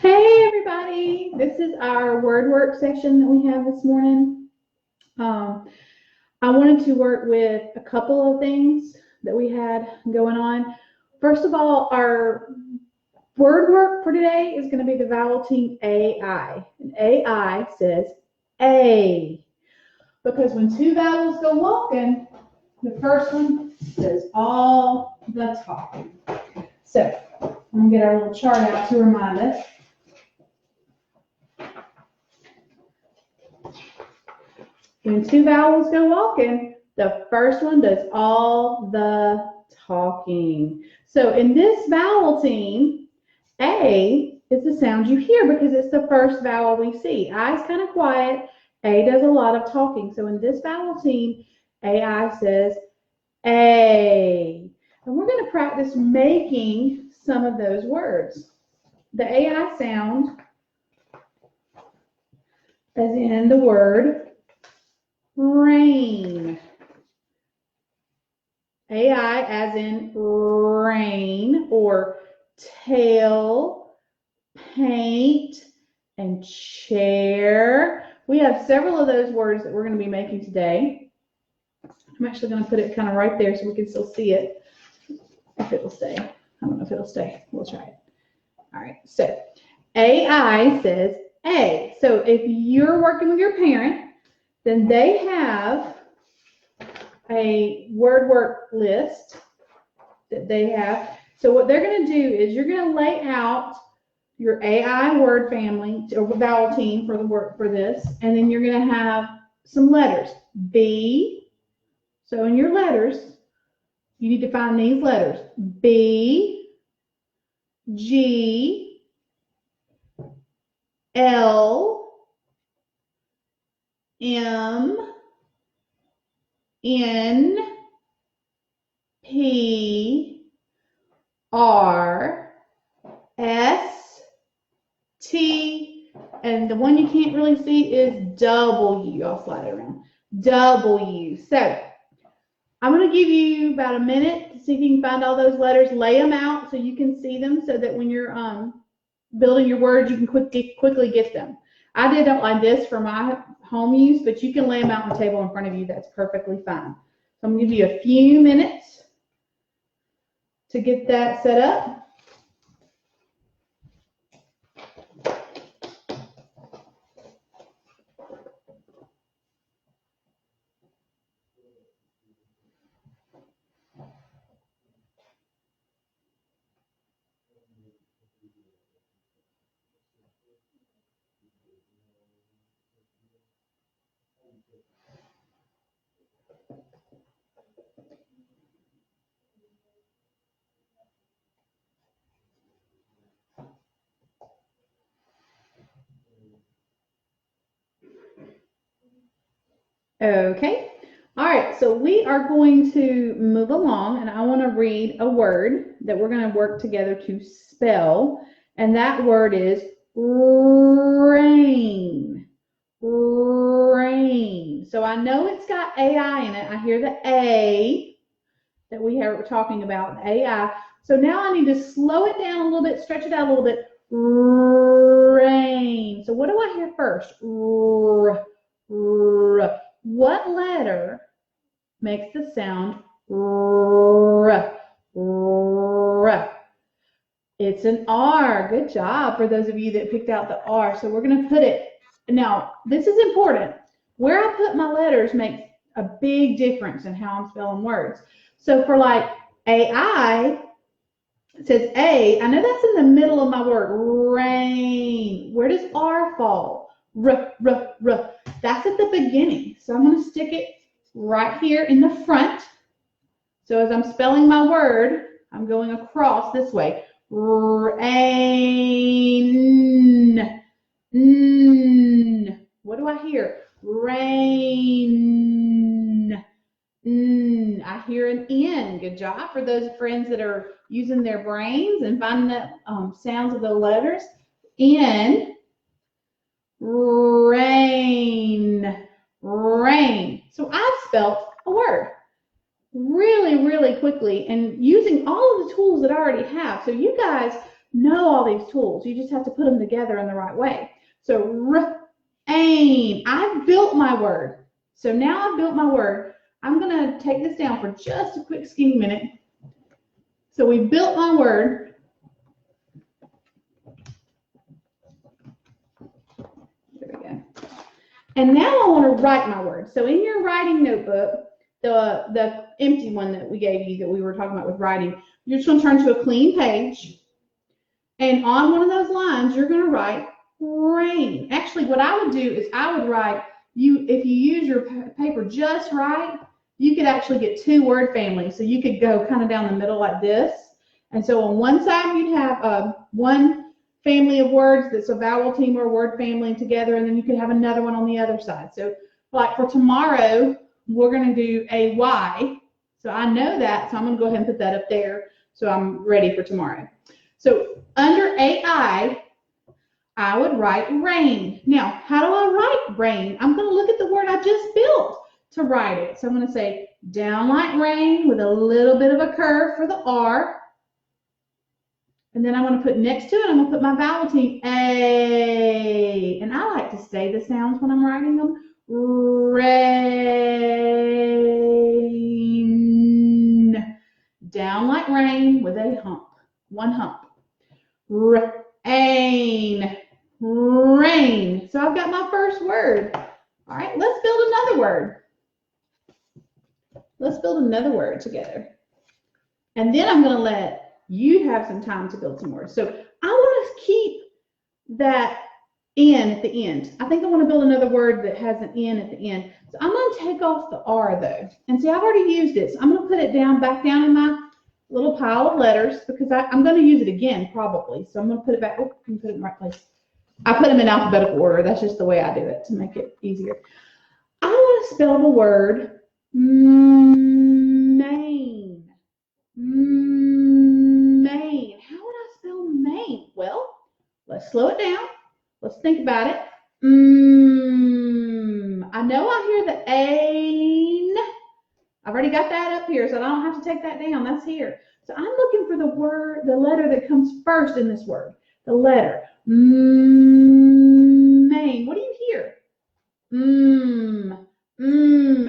Hey everybody, this is our word work section that we have this morning. I wanted to work with a couple of things that we had going on. First of all, our word work for today is going to be the vowel team AI. And AI says A, because when two vowels go walking, the first one does all the talking. So I'm going to get our little chart out to remind us. When two vowels go walking, the first one does all the talking. So in this vowel team, A is the sound you hear because it's the first vowel we see. I is kind of quiet. A does a lot of talking. So in this vowel team, AI says A. And we're going to practice making some of those words. The AI sound, as in the word rain. AI as in rain, or tail, paint, and chair. We have several of those words that we're going to be making today. I'm actually going to put it kind of right there so we can still see it. If it will stay. I don't know if it'll stay. We'll try it. All right. So AI says A. So if you're working with your parent, then they have a word work list that they have. So what they're going to do is you're going to lay out your AI word family or vowel team for the work for this, and then you're going to have some letters. B. So in your letters, you need to find these letters: B, G, L, M, N, P, R, S, T, and the one you can't really see is W. I'll slide it around. W. So I'm going to give you about a minute to see if you can find all those letters. Lay them out so you can see them, so that when you're building your words, you can quickly get them. I did it like this for my home use, but you can lay them out on the table in front of you. That's perfectly fine. So I'm going to give you a few minutes to get that set up. Okay. All right, so we are going to move along, and I want to read a word that we're going to work together to spell, and that word is rain. Rain. So I know it's got AI in it. I hear the A that we're talking about, AI. So now I need to slow it down a little bit, stretch it out a little bit. Rain. So what do I hear first? R. What letter makes the sound R? R. It's an R. Good job for those of you that picked out the R. So we're going to put it. Now, this is important. Where I put my letters makes a big difference in how I'm spelling words. So for like AI, it says A. I know that's in the middle of my word. Rain. Where does R fall? R. That's at the beginning. So I'm going to stick it right here in the front. So as I'm spelling my word, I'm going across this way. Rain. What do I hear? Rain. I hear an N. Good job for those friends that are using their brains and finding the sounds of the letters. N. Rain. Rain. So I've spelled a word really, really quickly and using all of the tools that I already have. So you guys know all these tools. You just have to put them together in the right way. So rain. I've built my word. So now I've built my word. I'm going to take this down for just a quick skinny minute. So we built my word. There we go. And now I want to write my word. So in your writing notebook, the empty one that we gave you that we were talking about with writing, you're just going to turn to a clean page. And on one of those lines, you're going to write rain. Actually, what I would do is I would write, if you use your paper just right, you could actually get 2 word families. So you could go kind of down the middle like this. And so on one side, you'd have one family of words that's a vowel team or a word family together, and then you could have another one on the other side. So like for tomorrow, we're going to do a Y. So I know that, so I'm going to go ahead and put that up there so I'm ready for tomorrow. So under AI, I would write rain. Now, how do I write rain? I'm going to look at the word I just built to write it. So I'm going to say down like rain with a little bit of a curve for the R. And then I'm going to put next to it, I'm going to put my vowel team, A. And I like to say the sounds when I'm writing them. Rain. Down like rain with a hump. One hump. Rain. Rain. So I've got my first word. All right, let's build another word. Let's build another word together. And then I'm going to let you have some time to build some words. So I want to keep that N at the end. I think I want to build another word that has an N at the end. So I'm going to take off the R though. And see, I've already used it. So I'm going to put it back down in my little pile of letters because I'm going to use it again probably. So I'm going to put it back. Oh, I can put it in the right place. I put them in alphabetical order. That's just the way I do it to make it easier. I want to spell the word Maine. Maine. How would I spell Maine? Well, let's slow it down. Let's think about it. I know I hear the A. I've already got that up here, so I don't have to take that down. That's here. So I'm looking for the letter that comes first in this word. The letter. Maine. What do you hear?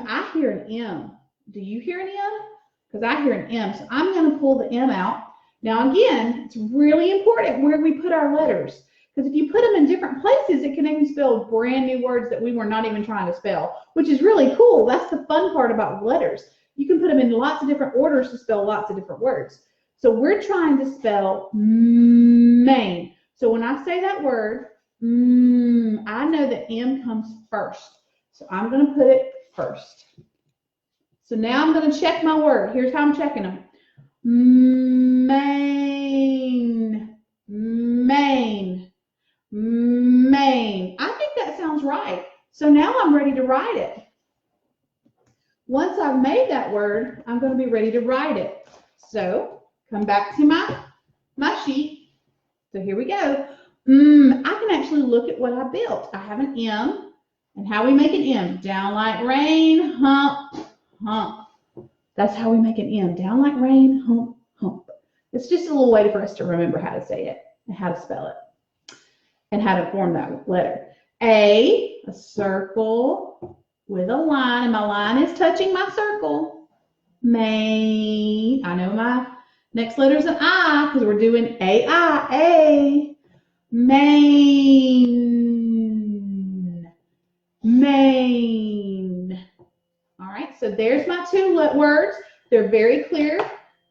I hear an M. Do you hear an M? Because I hear an M. So I'm going to pull the M out. Now, again, it's really important where we put our letters. Because if you put them in different places, it can even spell brand new words that we were not even trying to spell, which is really cool. That's the fun part about letters. You can put them in lots of different orders to spell lots of different words. So we're trying to spell Maine. So when I say that word, I know that M comes first. So I'm going to put it first. So now I'm going to check my word. Here's how I'm checking them. Maine. Maine. Maine. I think that sounds right. So now I'm ready to write it. Once I've made that word, I'm going to be ready to write it. So come back to my sheet. So here we go. I can actually look at what I built. I have an M. And how we make an M? Down like rain, hump, hump. That's how we make an M. Down like rain, hump, hump. It's just a little way for us to remember how to say it and how to spell it and how to form that letter. A circle with a line, and my line is touching my circle. Maine. I know my next letter is an I because we're doing A-I, A. Maine. Maine. All right, so there's my 2 words. They're very clear.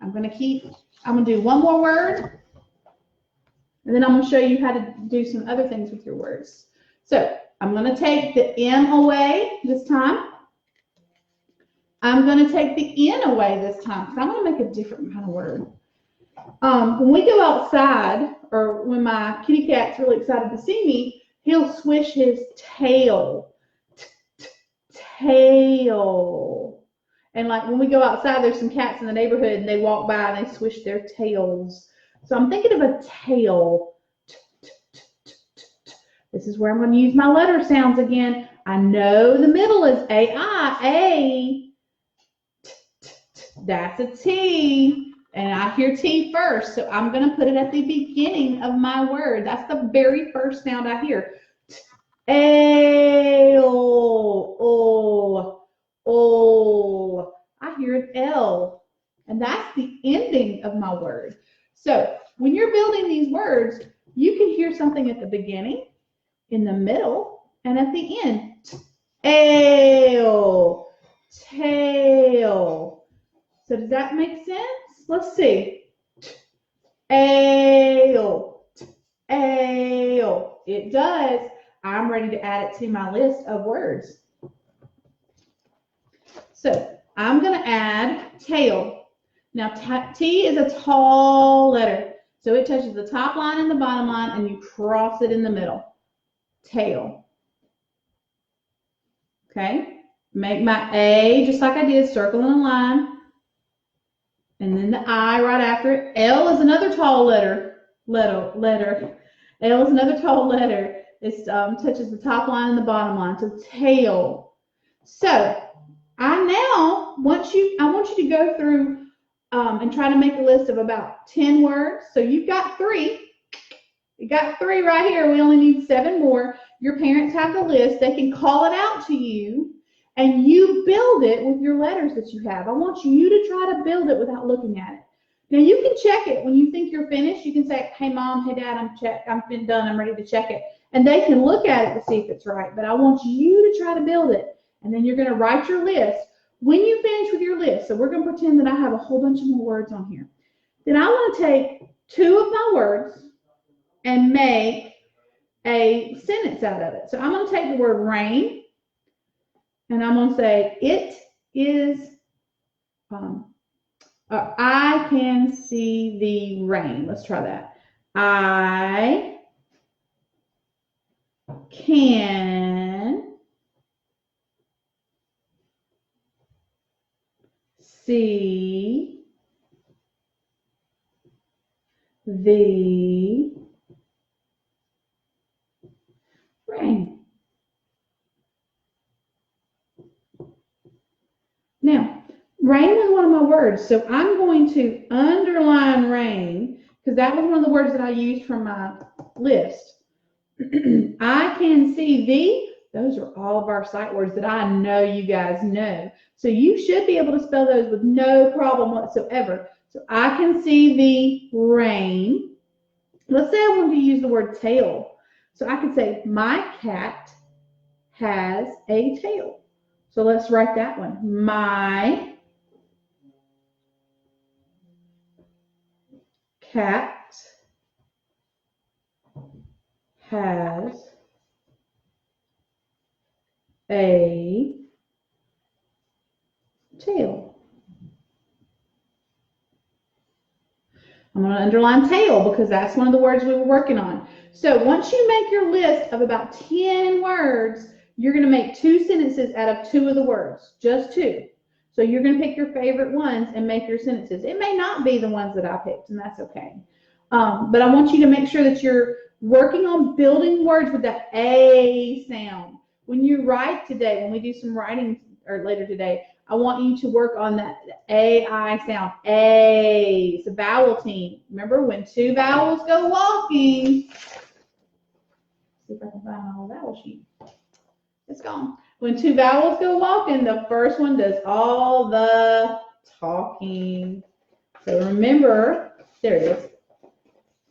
I'm going to do one more word, and then I'm going to show you how to do some other things with your words. So I'm going to take the M away this time. I'm going to take the N away this time because I'm going to make a different kind of word. When we go outside, or when my kitty cat's really excited to see me, he'll swish his tail. Tail. And like when we go outside, there's some cats in the neighborhood and they walk by and they swish their tails. So I'm thinking of a tail. This is where I'm going to use my letter sounds again. I know the middle is A-I, A. That's a T. And I hear T first, so I'm going to put it at the beginning of my word. That's the very first sound I hear. A, O. I hear an L, and that's the ending of my word. So when you're building these words, you can hear something at the beginning, in the middle, and at the end. Ale, tail. So does that make sense? Let's see. Ale, ale. It does. I'm ready to add it to my list of words. So I'm going to add tail. Now T is a tall letter. So it touches the top line and the bottom line, and you cross it in the middle. Tail. Okay? Make my A just like I did, circle in a line. And then the I right after it. L is another tall letter. L is another tall letter. It touches the top line and the bottom line. So tail. So I want you to go through and try to make a list of about 10 words. So you've got 3. You got 3 right here. We only need 7 more. Your parents have the list. They can call it out to you, and you build it with your letters that you have. I want you to try to build it without looking at it. Now you can check it when you think you're finished. You can say, "Hey mom, hey dad, I'm done. I'm ready to check it," and they can look at it to see if it's right. But I want you to try to build it, and then you're going to write your list. When you finish with your list, so we're going to pretend that I have a whole bunch of more words on here. Then I want to take 2 of my words and make a sentence out of it. So I'm going to take the word rain, and I'm going to say, it is, I can see the rain. Let's try that. I can see the rain. Now, rain was one of my words, so I'm going to underline rain because that was one of the words that I used from my list. I can see the, those are all of our sight words that I know you guys know. So you should be able to spell those with no problem whatsoever. So I can see the rain. Let's say I want to use the word tail. So I could say, my cat has a tail. So let's write that one. My cat has a tail. I'm going to underline tail because that's one of the words we were working on. So once you make your list of about 10 words, you're going to make 2 sentences out of 2 of the words, just 2. So you're going to pick your favorite ones and make your sentences. It may not be the ones that I picked, and that's okay. But I want you to make sure that you're working on building words with that A sound. When you write today, when we do some writing or later today, I want you to work on that A-I sound. A. It's a vowel team. Remember, when 2 vowels go walking. See if I can find my whole vowel sheet. It's gone. When 2 vowels go walking, the first one does all the talking. So remember, there it is.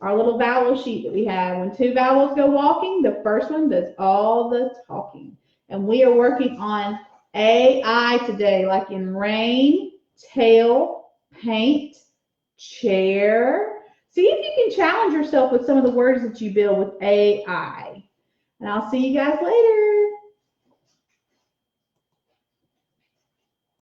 Our little vowel sheet that we have. When 2 vowels go walking, the first one does all the talking. And we are working on AI today, like in rain, tail, paint, chair. See if you can challenge yourself with some of the words that you build with AI. And I'll see you guys later.